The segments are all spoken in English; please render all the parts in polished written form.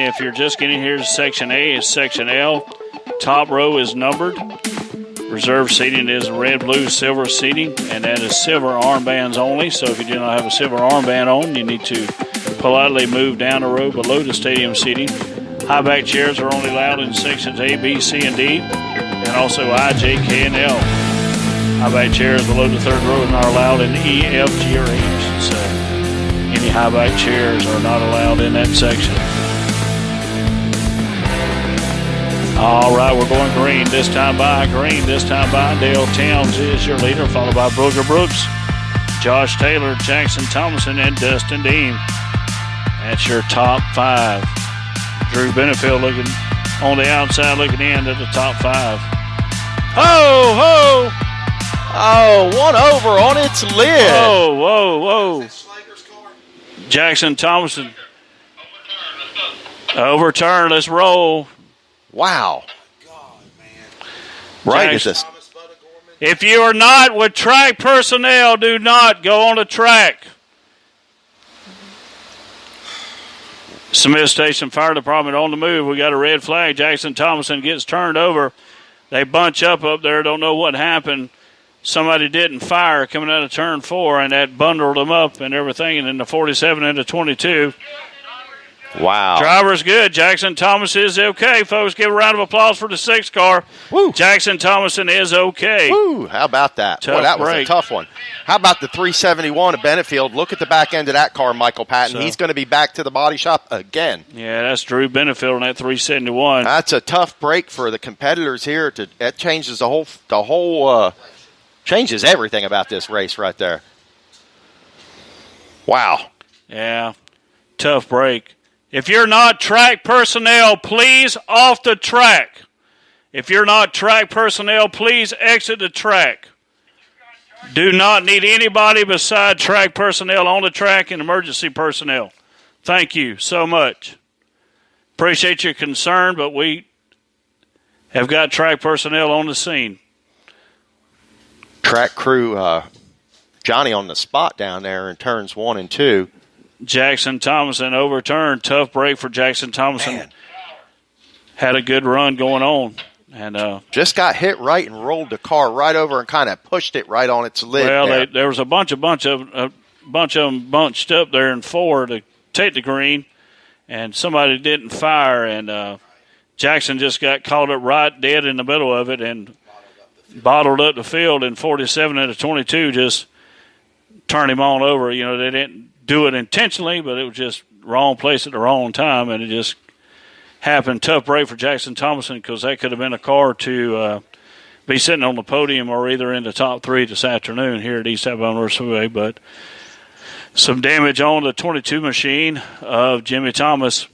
If you're just getting here to Section A, it's Section L. Top row is numbered. Reserve seating is red, blue, silver seating, and that is silver armbands only. So if you do not have a silver armband on, you need to politely move down the row below the stadium seating. High back chairs are only allowed in sections A, B, C, and D, and also I, J, K, and L. High back chairs below the third row are not allowed in E, F, G, or H. So any high back chairs are not allowed in that section. All right, we're going green. This time by green. This time by Dale Towns is your leader, followed by Booger Brooks, Josh Taylor, Jackson Thomason, and Dustin Dean. That's your top 5. Drew Benefield looking on the outside, looking in at the top 5. Ho, ho! Oh, one over on its lid. Whoa, whoa, whoa. Jackson Thomason. Overturn. Let's roll. Wow. Right at this. If you are not with track personnel, do not go on the track. Smith Station Fire Department on the move. We got a red flag. Jackson Thomason gets turned over. They bunch up there. Don't know what happened. Somebody didn't fire coming out of turn 4, and that bundled them up and everything. And then the 47 into 22. Wow. Driver's good. Jackson Thomas is okay, folks. Give a round of applause for the 6 car. Woo. Jackson Thomason is okay. Woo. How about that? Boy, that was a tough one. How about the 371 of Benefield? Look at the back end of that car, Michael Patton. He's going to be back to the body shop again. Yeah, that's Drew Benefield on that 371. That's a tough break for the competitors here. That changes the whole changes everything about this race right there. Wow. Yeah, tough break. If you're not track personnel, please off the track. If you're not track personnel, please exit the track. Do not need anybody beside track personnel on the track and emergency personnel. Thank you so much. Appreciate your concern, but we have got track personnel on the scene. Track crew, Johnny on the spot down there in turns 1 and 2. Jackson Thomason overturned. Tough break for Jackson Thomason. Man. Had a good run going on. And just got hit right and rolled the car right over and kind of pushed it right on its lid. Well, there was a bunch of them bunched up there in 4 to take the green, and somebody didn't fire, and Jackson just got caught up right dead in the middle of it and bottled up the field, and 47 into 22 just turned him on over. You know, they didn't do it intentionally, but it was just wrong place at the wrong time, and it just happened. Tough break for Jackson Thomason because that could have been a car to be sitting on the podium or either in the top 3 this afternoon here at East Alabama North Speedway. But some damage on the 22 machine of Jimmy Thomas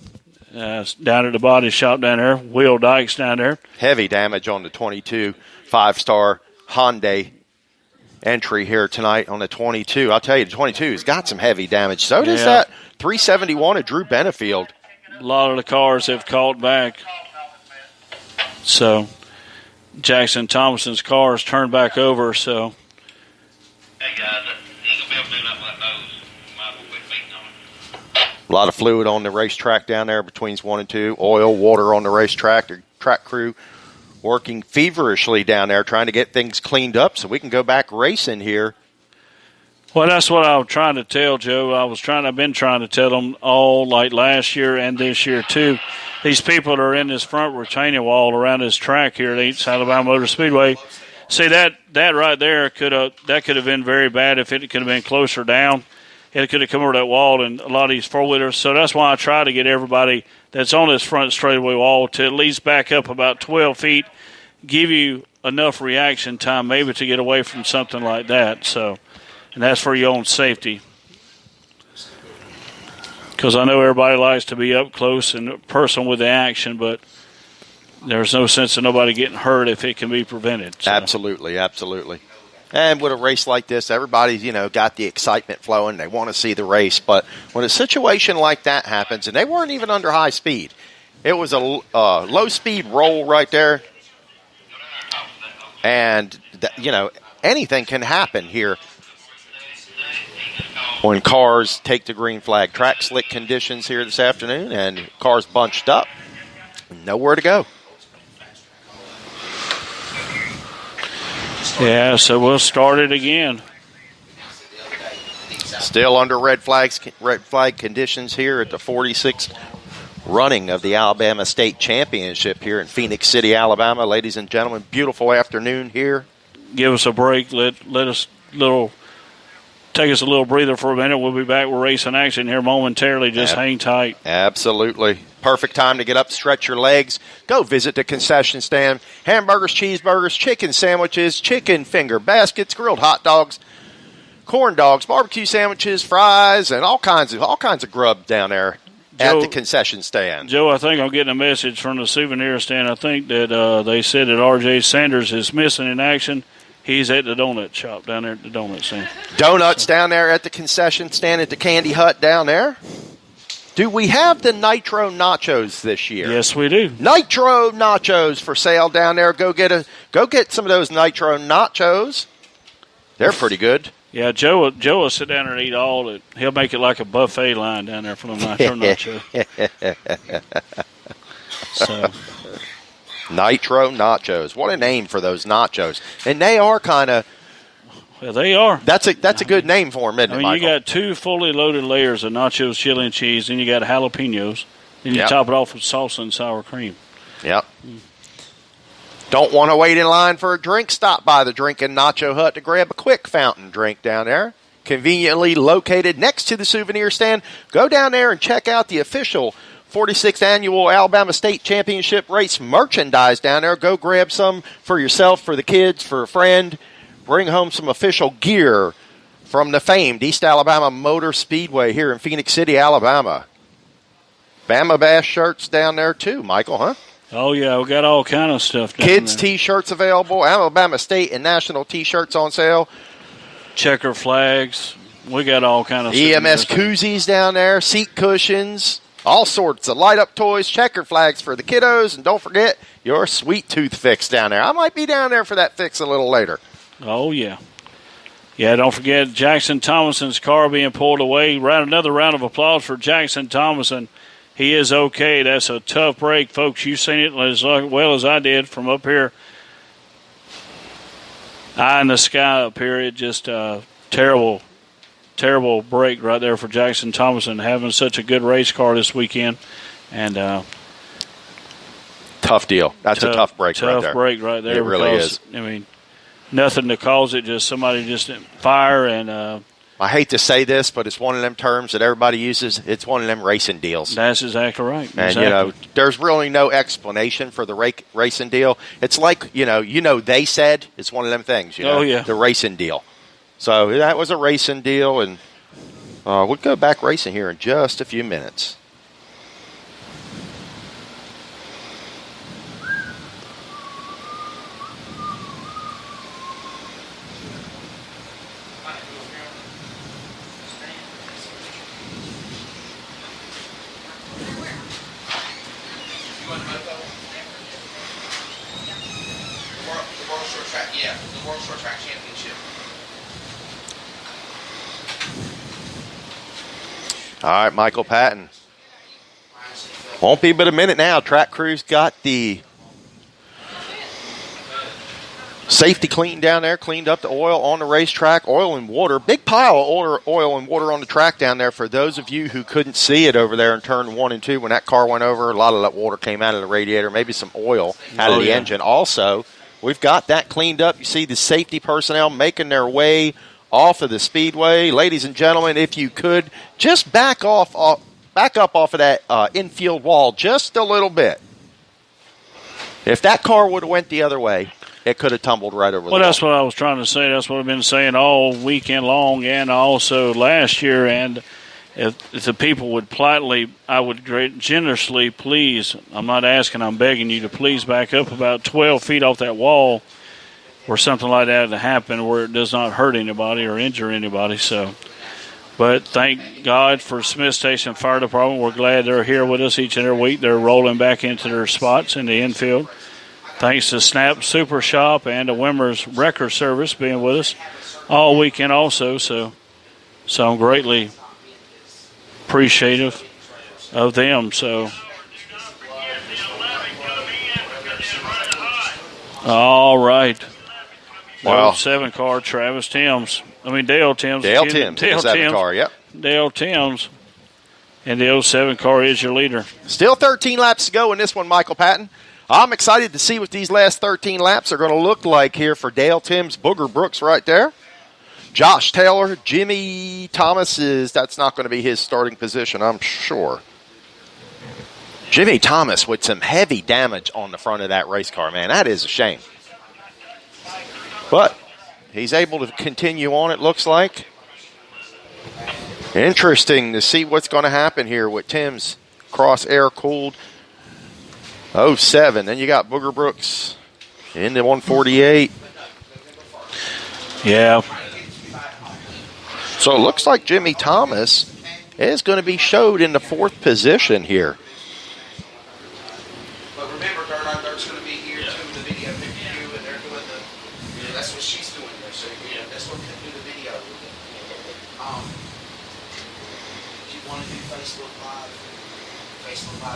down at the body shop down there. Will Dykes down there. Heavy damage on the 22 5-star Hyundai entry here tonight on the 22. I'll tell you, the 22 has got some heavy damage. So does that 371 of Drew Benefield. A lot of the cars have caught back. So Jackson Thomason's car is turned back over. So. Hey, guys, you ain't going to be able to do nothing with that nose. You might as well quit beating on it. A lot of fluid on the racetrack down there between 1 and 2. Oil, water on the racetrack. The track crew working feverishly down there trying to get things cleaned up so we can go back racing here. Well, that's what I was trying to tell Joe. I've been trying to tell them all, like last year and this year too. These people that are in this front retaining wall around this track here at East Alabama Motor Speedway. See that right there could have been very bad if it could have been closer down. It could have come over that wall and a lot of these four-wheelers. So that's why I try to get everybody that's on this front straightaway wall to at least back up about 12 feet, give you enough reaction time maybe to get away from something like that. So, and that's for your own safety. Because I know everybody likes to be up close and personal with the action, but there's no sense in nobody getting hurt if it can be prevented. So. Absolutely, absolutely. And with a race like this, everybody's, got the excitement flowing. They want to see the race. But when a situation like that happens, and they weren't even under high speed, it was a low-speed roll right there. And, anything can happen here. when cars take the green flag. Track slick conditions here this afternoon, and cars bunched up. Nowhere to go. Yeah, so we'll start it again. Still under red flag conditions here at the 46th running of the Alabama State Championship here in Phoenix City, Alabama. Ladies and gentlemen, beautiful afternoon here. Give us a break. Let us take us a little breather for a minute. We'll be back with racing action here momentarily. Just hang tight. Absolutely. Perfect time to get up, stretch your legs, go visit the concession stand. Hamburgers, cheeseburgers, chicken sandwiches, chicken finger baskets, grilled hot dogs, corn dogs, barbecue sandwiches, fries, and all kinds of grub down there at the concession stand. Joe, I think I'm getting a message from the souvenir stand. I think that they said that R.J. Sanders is missing in action. He's at the donut shop down there at the donut stand. Donuts down there at the concession stand at the Candy Hut down there. Do we have the Nitro Nachos this year? Yes, we do. Nitro Nachos for sale down there. Go get some of those Nitro Nachos. They're pretty good. Yeah, Joe will sit down and eat all it. He'll make it like a buffet line down there for the Nitro Nachos. So, Nitro Nachos. What a name for those nachos. And they are kind of. Well, they are. That's a good name for them, isn't it, Michael? You got 2 fully loaded layers of nachos, chili, and cheese. Then you got jalapenos. Then you top it off with salsa and sour cream. Yep. Don't want to wait in line for a drink? Stop by the Drinkin' Nacho Hut to grab a quick fountain drink down there. Conveniently located next to the souvenir stand. Go down there and check out the official 46th Annual Alabama State Championship Race merchandise down there. Go grab some for yourself, for the kids, for a friend. Bring home some official gear from the famed East Alabama Motor Speedway here in Phoenix City, Alabama. Bama Bash shirts down there too, Michael, huh? Oh, yeah, we got all kind of stuff down Kids there. T-shirts available. Alabama State and National T-shirts on sale. Checker flags. We got all kind of EMS koozies down there. Seat cushions. All sorts of light-up toys. Checker flags for the kiddos. And don't forget your sweet tooth fix down there. I might be down there for that fix a little later. Oh, yeah. Yeah, don't forget Jackson Thomason's car being pulled away. Another round of applause for Jackson Thomason. He is okay. That's a tough break, folks. You've seen it as well as I did from up here. Eye in the sky up here. It just terrible break right there for Jackson Thomason, having such a good race car this weekend. And tough deal. That's a tough break right there. Tough break right there. It really is. I mean, nothing to cause it, just somebody just didn't fire. And I hate to say this, but it's one of them terms that everybody uses. It's one of them racing deals. That's exactly right. And, there's really no explanation for the racing deal. It's like, they said. It's one of them things, Oh, yeah. The racing deal. So that was a racing deal, and we'll go back racing here in just a few minutes. The World Short Track Championship. All right, Michael Patton. Won't be but a minute now. Track crew's got the safety clean down there, cleaned up the oil on the racetrack, oil and water. Big pile of oil and water on the track down there. For those of you who couldn't see it over there in turn 1 and 2, when that car went over, a lot of that water came out of the radiator, maybe some oil out of the engine. Also, we've got that cleaned up. You see the safety personnel making their way off of the speedway. Ladies and gentlemen, if you could, just back up off of that infield wall just a little bit. If that car would have went the other way, it could have tumbled right over the wall. Well, that's what I was trying to say. That's what I've been saying all weekend long and also last year. And if the people would politely, I would generously please, I'm not asking, I'm begging you to please back up about 12 feet off that wall where something like that to happen, where it does not hurt anybody or injure anybody. So, but thank God for Smith Station Fire Department. We're glad they're here with us each and every week. They're rolling back into their spots in the infield. Thanks to Snap Super Shop and to Wimmer's Wrecker Service being with us all weekend also. So So I'm greatly appreciative of them. So, all right. Wow. 7 car, Travis Timms. Dale Timms. Dale Timms, the 7 car, yep. Dale Timms. And the 07 car is your leader. Still 13 laps to go in this one, Michael Patton. I'm excited to see what these last 13 laps are going to look like here for Dale Timms, Booger Brooks right there. Josh Taylor, Jimmy Thomas that's not going to be his starting position, I'm sure. Jimmy Thomas with some heavy damage on the front of that race car, man. That is a shame. But he's able to continue on, it looks like. Interesting to see what's going to happen here with Tim's cross air cooled 07. Then you got Booger Brooks in the 148. Yeah. So it looks like Jimmy Thomas is going to be showed in the 4th position here. But remember, Dirt's going to be here too, the video review, and they're doing that's what she's doing there. So that's what they do the video. If you want to do Facebook Live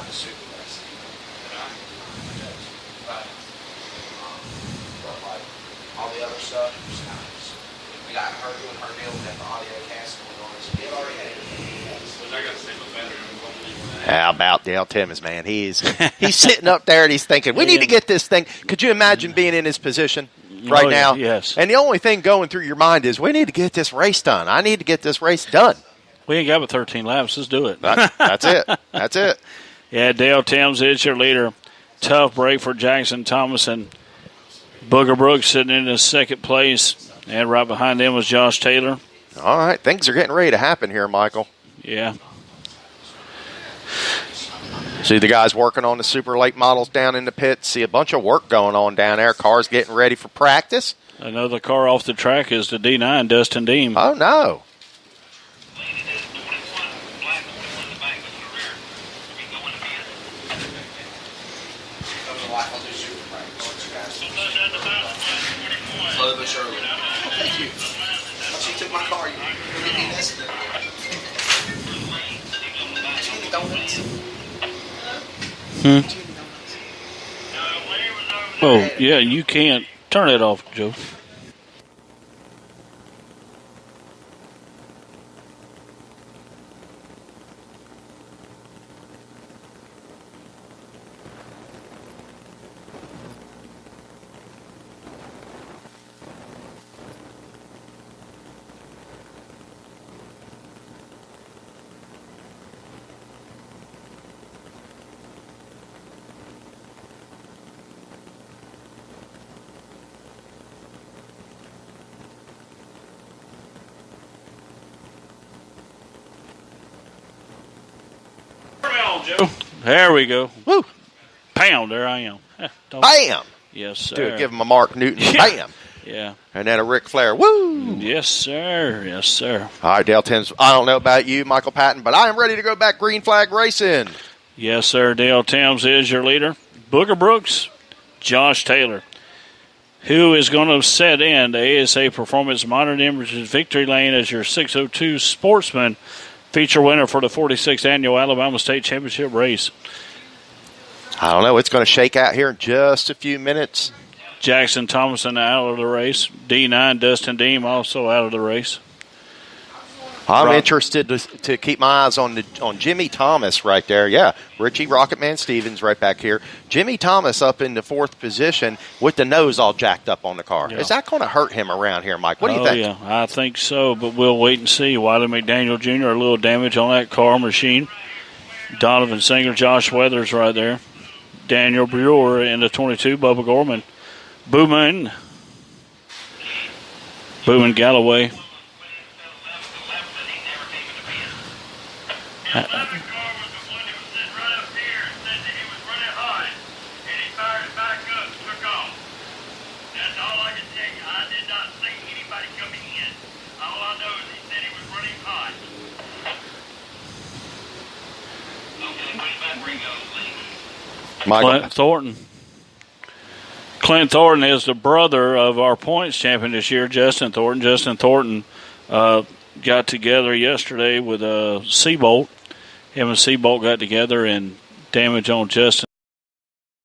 is super nice. But like all the other stuff, just kind of. We got her doing her deal. We got the Audiocast going on. So it already had it. How about Dale Timms, man? He's sitting up there and he's thinking, we need to get this thing. Could you imagine being in his position right now? Yes. And the only thing going through your mind is, we need to get this race done. I need to get this race done. We ain't got but 13 laps. Let's do it. That's it. That's it. Yeah, Dale Timms is your leader. Tough break for Jackson Thomas and Booger Brooks sitting in the 2nd place. And right behind them was Josh Taylor. All right. Things are getting ready to happen here, Michael. Yeah. See the guys working on the super late models down in the pit. See a bunch of work going on down there. Cars getting ready for practice. Another car off the track is the D9, Dustin Deem. Oh, no. Slowly but surely. Oh, thank you. She took my car. You give me this. Donuts. Oh, yeah, you can't. Turn it off, Joe. Joe. There we go. Woo. Bam, there I am. Bam. Yes, sir. Dude, give him a Mark Newton. Yeah. Bam. Yeah. And then a Ric Flair. Woo. Yes, sir. Yes, sir. All right, Dale Timms. I don't know about you, Michael Patton, but I am ready to go back green flag racing. Yes, sir. Dale Timms is your leader. Booger Brooks, Josh Taylor, who is going to set in the ASA Performance Modern Images Victory Lane as your 602 Sportsman feature winner for the 46th Annual Alabama State Championship race. I don't know. It's going to shake out here in just a few minutes. Jackson Thomason out of the race. D9, Dustin Deem also out of the race. I'm interested to keep my eyes on Jimmy Thomas right there. Yeah, Richie Rocketman Stevens right back here. Jimmy Thomas up in the 4th position with the nose all jacked up on the car. Yeah. Is that going to hurt him around here, Mike? What do you think? Yeah, I think so, but we'll wait and see. Wiley McDaniel Jr., a little damage on that car machine. Donovan Singer, Josh Weathers right there. Daniel Brewer in the 22, Bubba Gorman. Booman Galloway. Clint Thornton. Clint Thornton is the brother of our points champion this year, Justin Thornton. Justin Thornton got together yesterday with Seabolt. Him and Seabolt got together, and damage on Justin